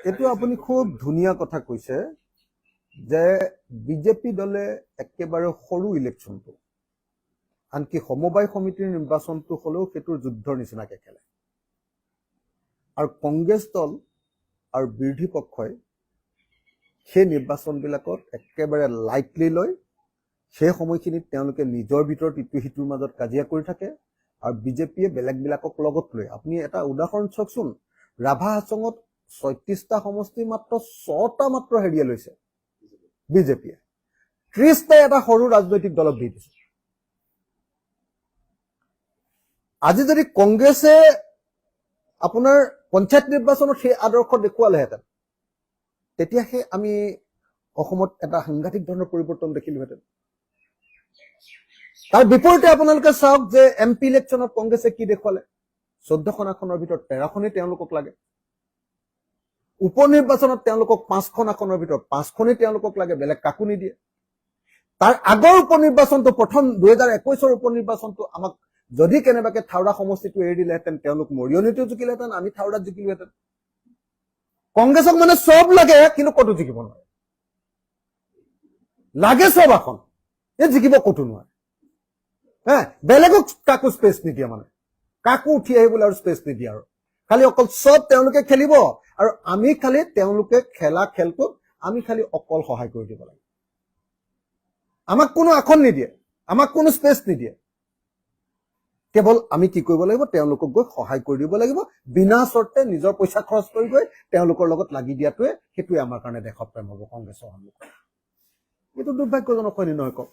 এইটো আপুনি খুব ধুনীয়া কথা কৈছে যে বিজেপি দলে একেবাৰে সৰু ইলেকশ্যনটো আনকি সমবায় সমিতিৰ নিৰ্বাচনটো হলেও সেইটোৰ যুদ্ধৰ নিচিনাকে খেলে আৰু কংগ্ৰেছ দল আৰু বিৰোধী পক্ষই সেই নিৰ্বাচনবিলাকত একেবাৰে লাইটলি লয় সেই সময়খিনিত তেওঁলোকে নিজৰ ভিতৰত ইটো সিটোৰ মাজত কাজিয়া কৰি থাকে আৰু বিজেপিয়ে বেলেগবিলাকক লগত লৈ আপুনি এটা উদাহৰণ চাওকচোন ৰাভা হাছঙত ৩৬টা সমষ্টি মাত্ৰ ৬টা মাত্ৰ হেৰিয়ে লৈছে বিজেপিয়ে ৩০টা এটা সৰু ৰাজনৈতিক দলক দি দিছে আজি যদি কংগ্ৰেছে আপোনাৰ পঞ্চায়ত নিৰ্বাচনত সেই আদৰ্শ দেখুৱালেহেঁতেন তেতিয়া সেই আমি অসমত এটা সাংঘাতিক ধৰণৰ পৰিৱৰ্তন দেখিলোহেঁতেন তাৰ বিপৰীতে আপোনালোকে চাওক যে এমপি ইলেকশ্যনত কংগ্ৰেছে কি দেখুৱালে ১৪খন আসনৰ ভিতৰত ১৩খনেই তেওঁলোকক লাগে উপ নিৰ্বাচনত তেওঁলোকক ৫খন আসনৰ ভিতৰত ৫খনেই তেওঁলোকক লাগে বেলেগ কাকো নিদিয়ে তাৰ আগৰ উপ নিৰ্বাচনটো প্ৰথম ২০২১ৰ উপ নিৰ্বাচনটো আমাক যদি কেনেবাকে থাওৰা সমষ্টিটো এৰি দিলেহেঁতেন তেওঁলোক মৰিয়নিটো জিকিলেহেঁতেন আমি থাওৰাত জিকিলোহেঁতেন কংগ্ৰেছক মানে চব লাগে কিন্তু ক'তো জিকিব নোৱাৰে লাগে চব আসন এই জিকিব ক'তো নোৱাৰে বেলেগক কাকো স্পেচ নিদিয়ে মানে কাকো উঠি আহিবলৈ আৰু স্পেচ নিদিয়ে আৰু খালি অকল চব তেওঁলোকে খেলিব আৰু আমি খালি তেওঁলোকে খেলা খেলটোত আমি খালি অকল সহায় কৰি দিব লাগে আমাক কোনো আসন নিদিয়ে আমাক কোনো স্পেচ নিদিয়ে কেৱল আমি কি কৰিব লাগিব তেওঁলোকক গৈ সহায় কৰি দিব লাগিব বিনা চৰ্তে নিজৰ পইচা খৰচ কৰি গৈ তেওঁলোকৰ লগত লাগি দিয়াটোৱে সেইটোৱে আমাৰ কাৰণে দেশত প্ৰেম হ'ব কংগ্ৰেছৰ সন্মুখত এইটো দুৰ্ভাগ্যজনক হয়নে নহয় কওক